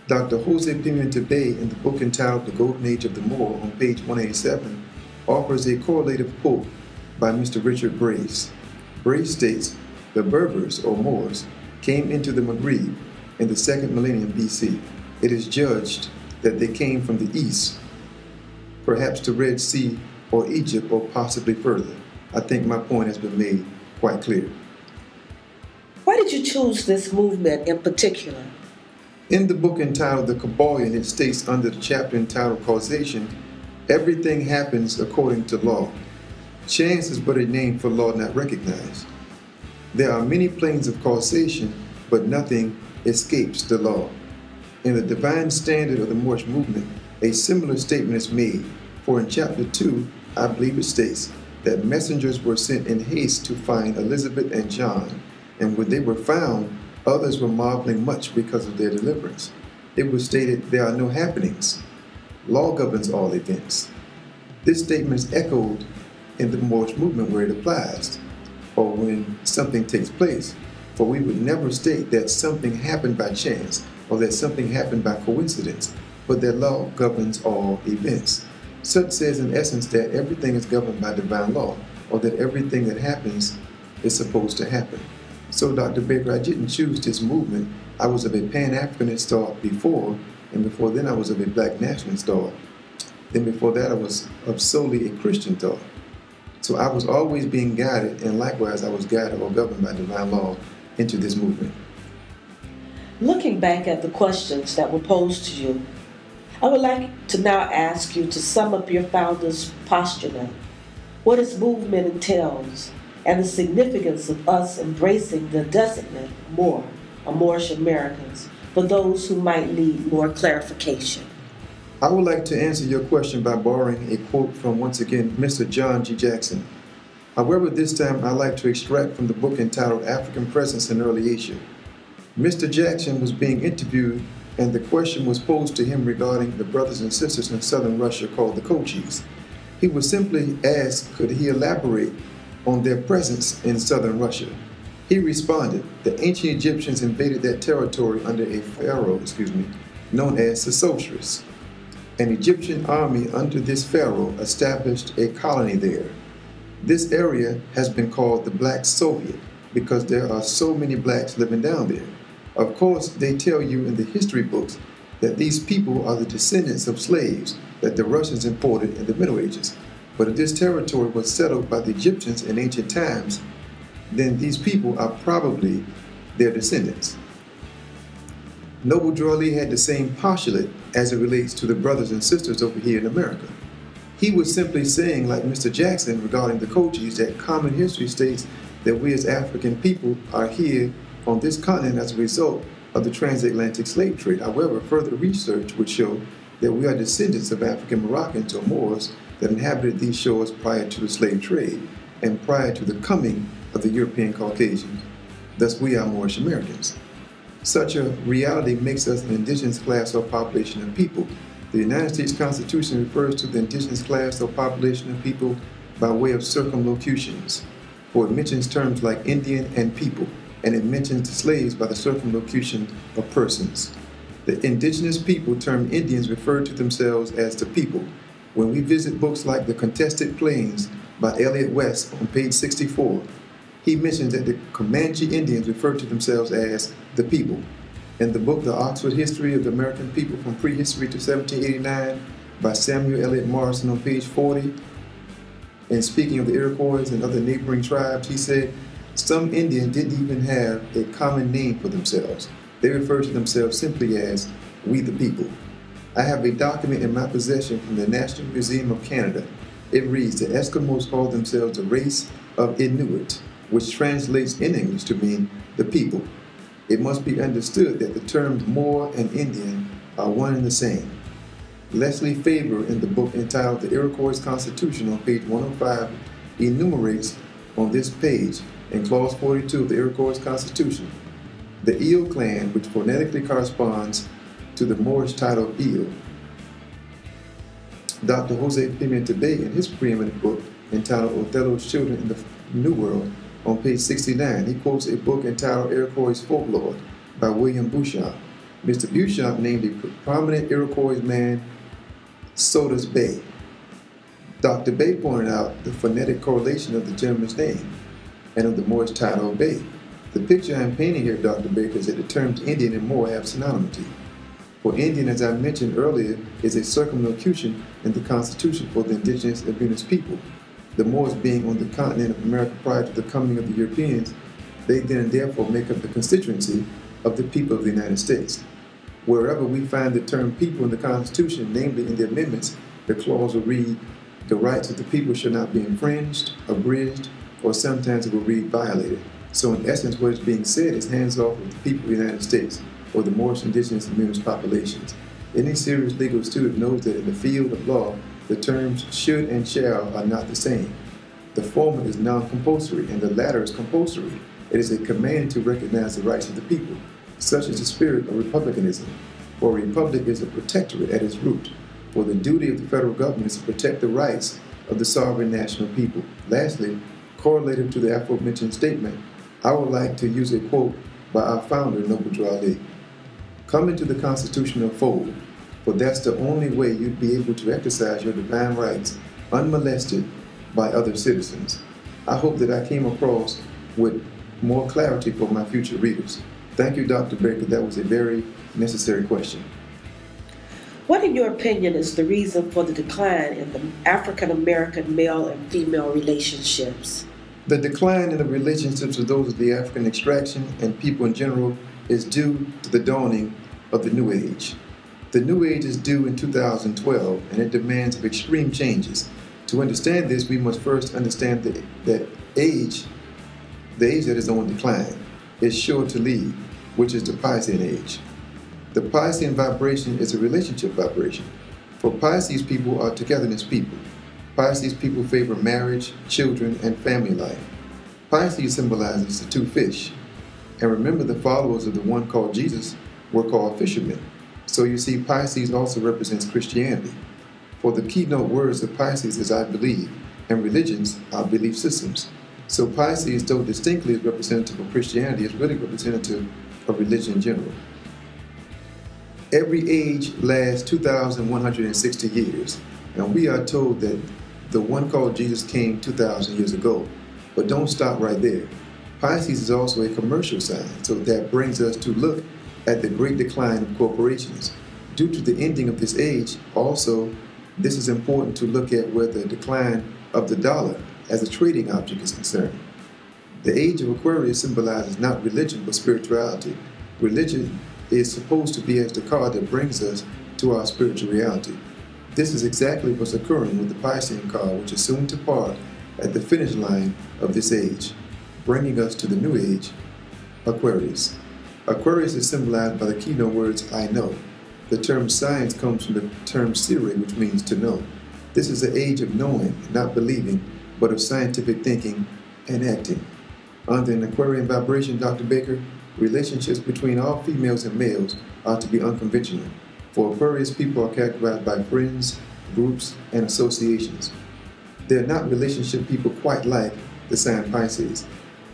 Dr. Jose Pimenta Bay, in the book entitled The Golden Age of the Moor, on page 187, offers a correlative quote by Mr. Richard Brace. Brace states, "The Berbers, or Moors, came into the Maghreb in the second millennium BC. It is judged that they came from the east, perhaps to Red Sea or Egypt or possibly further." I think my point has been made quite clear. Why did you choose this movement in particular? In the book entitled The Kabbalion, it states under the chapter entitled Causation, everything happens according to law. Chance is but a name for law not recognized. There are many planes of causation, but nothing escapes the law. In the divine standard of the Moorish movement, a similar statement is made, for in chapter 2, I believe it states that messengers were sent in haste to find Elizabeth and John, and when they were found, others were marveling much because of their deliverance. It was stated, there are no happenings. Law governs all events. This statement is echoed in the Moorish movement where it applies, or when something takes place, for we would never state that something happened by chance or that something happened by coincidence, but that law governs all events. Such says in essence that everything is governed by divine law, or that everything that happens is supposed to happen. So, Dr. Baker, I didn't choose this movement. I was of a Pan-Africanist thought before, and before then I was of a Black nationalist thought. Then before that I was of solely a Christian thought. So I was always being guided, and likewise I was guided or governed by divine law into this movement. Looking back at the questions that were posed to you, I would like to now ask you to sum up your founder's postulate, what his movement entails, and the significance of us embracing the designate Moor, or Moorish Americans, for those who might need more clarification. I would like to answer your question by borrowing a quote from, once again, Mr. John G. Jackson. However, this time I'd like to extract from the book entitled African Presence in Early Asia. Mr. Jackson was being interviewed, and the question was posed to him regarding the brothers and sisters in southern Russia called the Kochis. He was simply asked, could he elaborate on their presence in southern Russia? He responded, the ancient Egyptians invaded that territory under a pharaoh, known as Sesostris. An Egyptian army under this pharaoh established a colony there. This area has been called the Black Soviet because there are so many blacks living down there. Of course, they tell you in the history books that these people are the descendants of slaves that the Russians imported in the Middle Ages. But if this territory was settled by the Egyptians in ancient times, then these people are probably their descendants. Noble Drew had the same postulate as it relates to the brothers and sisters over here in America. He was simply saying, like Mr. Jackson regarding the Kochis, that common history states that we as African people are here on this continent as a result of the transatlantic slave trade. However, further research would show that we are descendants of African Moroccans or Moors that inhabited these shores prior to the slave trade and prior to the coming of the European Caucasians. Thus, we are Moorish Americans. Such a reality makes us an indigenous class or population of people. The United States Constitution refers to the indigenous class or population of people by way of circumlocutions, for it mentions terms like Indian and people, and it mentions the slaves by the circumlocution of persons. The indigenous people termed Indians refer to themselves as the people. When we visit books like The Contested Plains by Elliott West on page 64, he mentions that the Comanche Indians refer to themselves as the people. In the book, The Oxford History of the American People from Prehistory to 1789 by Samuel Eliot Morrison on page 40, and speaking of the Iroquois and other neighboring tribes, he said, some Indians didn't even have a common name for themselves. They referred to themselves simply as we the people. I have a document in my possession from the National Museum of Canada. It reads, the Eskimos call themselves the race of Inuit, which translates in English to mean the people. It must be understood that the terms Moor and Indian are one and the same. Leslie Faber, in the book entitled The Iroquois Constitution on page 105, enumerates on this page, in clause 42 of the Iroquois Constitution, the Eel clan, which phonetically corresponds to the Moorish title of Eel. Dr. Jose Pimenta Bay, in his preeminent book entitled Othello's Children in the New World, on page 69, he quotes a book entitled Iroquois Folklore by William Bouchard. Mr. Beauchamp named a prominent Iroquois man Sodas Bay. Dr. Bay pointed out the phonetic correlation of the gentleman's name and of the Moorish title of Bay. The picture I'm painting here, Dr. Baker, is that the terms Indian and Moor have synonymity. For Indian, as I mentioned earlier, is a circumlocution in the Constitution for the indigenous and Venus people. The Moors being on the continent of America prior to the coming of the Europeans, they then and therefore make up the constituency of the people of the United States. Wherever we find the term people in the Constitution, namely in the amendments, the clause will read, the rights of the people shall not be infringed, abridged, or sometimes it will read violated. So in essence, what is being said is hands off with the people of the United States, or the Moorish, indigenous, and Moorish populations. Any serious legal student knows that in the field of law, the terms should and shall are not the same. The former is non-compulsory, and the latter is compulsory. It is a command to recognize the rights of the people. Such is the spirit of republicanism. For a republic is a protectorate at its root. For the duty of the federal government is to protect the rights of the sovereign national people. Lastly, correlated to the aforementioned statement, I would like to use a quote by our founder, Noble Drew Ali. Come into the constitutional fold, for that's the only way you'd be able to exercise your divine rights unmolested by other citizens. I hope that I came across with more clarity for my future readers. Thank you, Dr. Baker. That was a very necessary question. What, in your opinion, is the reason for the decline in the African-American male and female relationships? The decline in the relationships of those of the African extraction and people in general is due to the dawning of the New Age. The New Age is due in 2012, and it demands extreme changes. To understand this, we must first understand that the age that is on decline is sure to leave, which is the Piscean age. The Piscean vibration is a relationship vibration. For Pisces people are togetherness people. Pisces people favor marriage, children, and family life. Pisces symbolizes the two fish. And remember, the followers of the one called Jesus were called fishermen. So you see, Pisces also represents Christianity. For the keynote words of Pisces is I believe, and religions are belief systems. So Pisces, though distinctly is representative of Christianity, is really representative of religion in general. Every age lasts 2,160 years, and we are told that the one called Jesus came 2,000 years ago. But don't stop right there. Pisces is also a commercial sign, so that brings us to look at the great decline of corporations. Due to the ending of this age, also, this is important to look at where the decline of the dollar as a trading object is concerned. The age of Aquarius symbolizes not religion but spirituality. Religion is supposed to be as the car that brings us to our spiritual reality. This is exactly what's occurring with the Piscean car, which is soon to part at the finish line of this age, bringing us to the new age, Aquarius. Aquarius is symbolized by the keynote words, I know. The term science comes from the term sire, which means to know. This is the age of knowing, not believing, but of scientific thinking and acting. Under an Aquarian vibration, Dr. Baker, relationships between all females and males are to be unconventional. For Aquarius, people are characterized by friends, groups, and associations. They are not relationship people quite like the sign Pisces.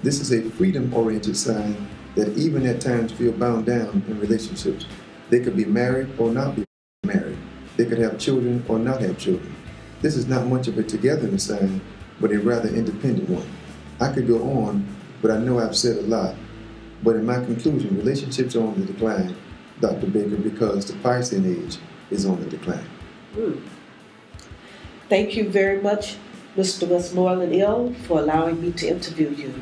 This is a freedom-oriented sign that even at times feel bound down in relationships. They could be married or not be married. They could have children or not have children. This is not much of a togetherness sign, but a rather independent one. I could go on, but I know I've said a lot. But in my conclusion, relationships are on the decline, Dr. Baker, because the Piscean age is on the decline. Thank you very much, Mr. Westmoreland-EL, for allowing me to interview you.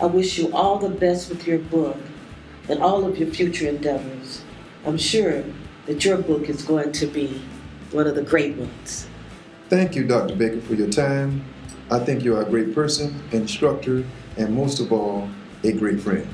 I wish you all the best with your book and all of your future endeavors. I'm sure that your book is going to be one of the great ones. Thank you, Dr. Baker, for your time. I think you are a great person, instructor, and most of all, a great friend.